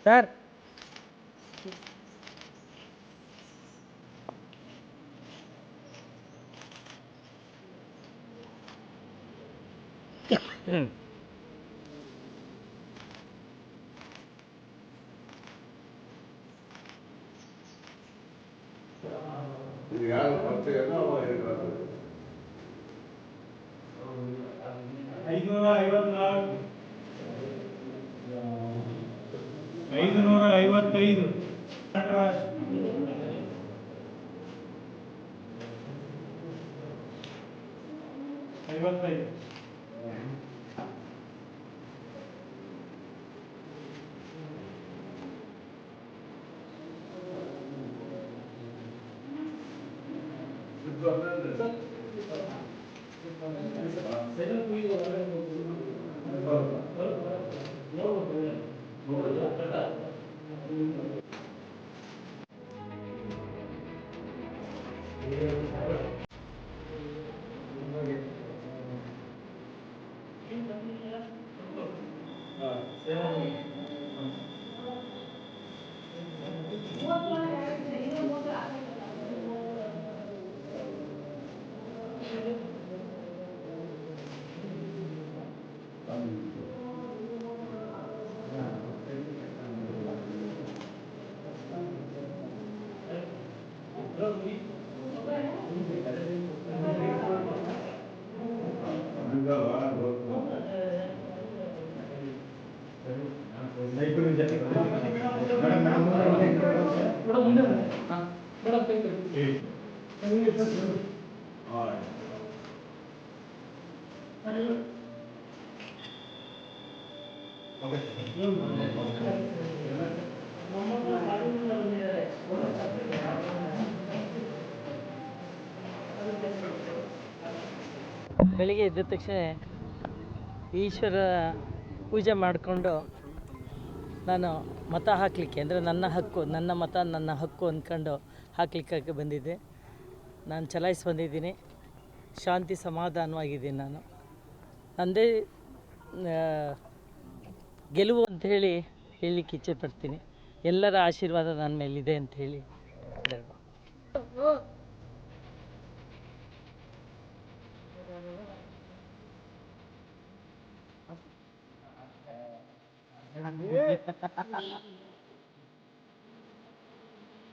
Sir $555 55 ಬೆಳಿಗ್ಗೆ ಎದ್ದ ತಕ್ಷಣ ಈಶ್ವರ ಪೂಜೆ ಮಾಡಿಕೊಂಡು ನಾನು ಮತ ಹಾಕಲಿಕ್ಕೆ ಅಂದರೆ ನನ್ನ ಹಕ್ಕು, ನನ್ನ ಮತ ನನ್ನ ಹಕ್ಕು ಅಂದ್ಕೊಂಡು ಹಾಕ್ಲಿಕ್ಕೆ ಬಂದಿದ್ದೆ. ನಾನು ಚಲಾಯಿಸಿ ಬಂದಿದ್ದೀನಿ. ಶಾಂತಿ ಸಮಾಧಾನವಾಗಿದ್ದೀನಿ. ನಾನು ನಂದೇ ಗೆಲುವು ಅಂಥೇಳಿ ಹೇಳಲಿಕ್ಕೆ ಇಚ್ಛೆ ಪಡ್ತೀನಿ. ಎಲ್ಲರ ಆಶೀರ್ವಾದ ನನ್ನ ಮೇಲಿದೆ ಅಂಥೇಳಿ ಹೇಳ್ಬೋದು.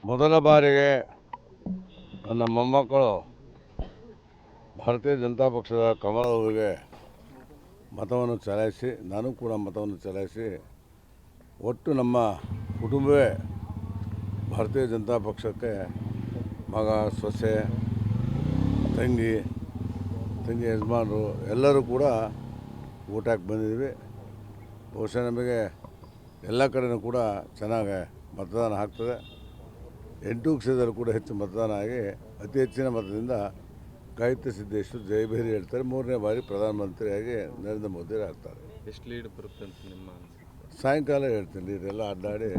ಮೊದಲ ಬಾರಿಗೆ ನನ್ನ ಮೊಮ್ಮಕ್ಕಳು ಭಾರತೀಯ ಜನತಾ ಪಕ್ಷದ ಕಮಲ ಅವರಿಗೆ ಮತವನ್ನು ಚಲಾಯಿಸಿ, ನಾನು ಕೂಡ ಮತವನ್ನು ಚಲಾಯಿಸಿ, ಒಟ್ಟು ನಮ್ಮ ಕುಟುಂಬವೇ ಭಾರತೀಯ ಜನತಾ ಪಕ್ಷಕ್ಕೆ ಮಗ, ಸೊಸೆ, ತಂಗಿ ಯಜಮಾನರು ಎಲ್ಲರೂ ಕೂಡ ಓಟ್ ಹಾಕಿ ಬಂದಿದ್ವಿ. ಬಹುಶಃ ನಮಗೆ ಎಲ್ಲ ಕಡೆಯೂ ಕೂಡ ಚೆನ್ನಾಗಿ ಮತದಾನ ಆಗ್ತದೆ. 8 ಕ್ಷೇತ್ರದಲ್ಲೂ ಕೂಡ ಹೆಚ್ಚು ಮತದಾನ ಆಗಿ ಅತಿ ಹೆಚ್ಚಿನ ಮತದಿಂದ ಗಾಯತ್ರಿ ಸಿದ್ದೇಶ್ವರ್ ಜಯಭೇರಿ ಹೇಳ್ತಾರೆ. 3ನೇ ಬಾರಿ ಪ್ರಧಾನಮಂತ್ರಿಯಾಗಿ ನರೇಂದ್ರ ಮೋದಿ ಆಗ್ತಾರೆ. ಎಷ್ಟು ಲೀಡ್ ಬರುತ್ತೆ ಅಂತ ನಿಮ್ಮ ಸಾಯಂಕಾಲ ಹೇಳ್ತೀನಿ. ಲೀಡೆಲ್ಲ ಅಡ್ಡಾಡಿ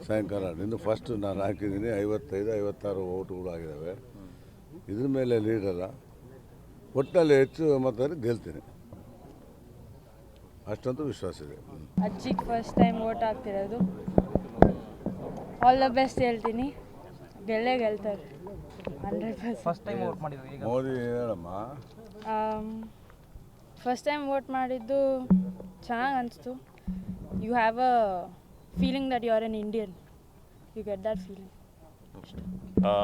ಸಾಯಂಕಾಲ ಇನ್ನು ಫಸ್ಟ್ ನಾನು ಹಾಕಿದ್ದೀನಿ 55-56 ಓಟುಗಳು ಆಗಿದ್ದಾವೆ. ಇದ್ರ ಮೇಲೆ ಲೀಡಲ್ಲ, ಒಟ್ಟಿನಲ್ಲಿ ಹೆಚ್ಚು ಮತದಲ್ಲಿ ಗೆಲ್ತೀನಿ, ಅಷ್ಟಂತೂ ವಿಶ್ವಾಸ ಇದೆ. ಅಜ್ಜಿಗೆ ಫಸ್ಟ್ ಟೈಮ್ ವೋಟ್ ಹಾಕ್ತಿರೋದು. ಆಲ್ ದ ಬೆಸ್ಟ್ ಹೇಳ್ತೀನಿ. ಗೆಲ್ತಾರೆ 100%. ಫಸ್ಟ್ ಟೈಮ್ ವೋಟ್ ಮಾಡಿದ್ರು ಈಗ ಮೋದಿ ಹೇಳಮ್ಮ. ಫಸ್ಟ್ ಟೈಮ್ ವೋಟ್ ಮಾಡಿದ್ದು ಚೆನ್ನಾಗಿ ಅನಿಸ್ತು. You have a feeling that you are an Indian. You get that feeling.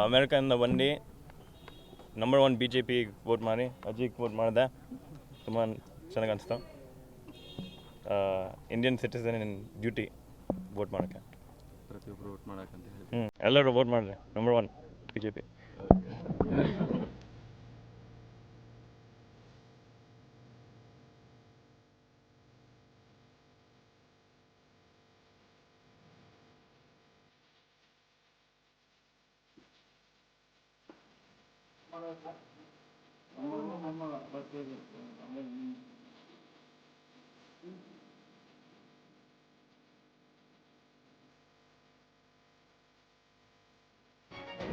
ಅಮೇರಿಕದಿಂದ ಬಂದು ನಂಬರ್ 1 BJP ವೋಟ್ ಮಾಡಿ ಅಜ್ಜಿಗೆ ವೋಟ್ ಮಾಡಿದೆ. ತುಂಬ ಚೆನ್ನಾಗಿ ಅನಿಸ್ತು. ಇಂಡಿಯನ್ ಸಿಟಿಸನ್ ಇನ್ ಡ್ಯೂಟಿ ವೋಟ್ ಮಾಡೋಕ್ಕೆ. ಪ್ರತಿಯೊಬ್ಬರು ವೋಟ್ ಮಾಡೋಕ್ಕಂತ ಹೇಳಿ ಎಲ್ಲರೂ ವೋಟ್ ಮಾಡಿರಿ. Number 1 BJP.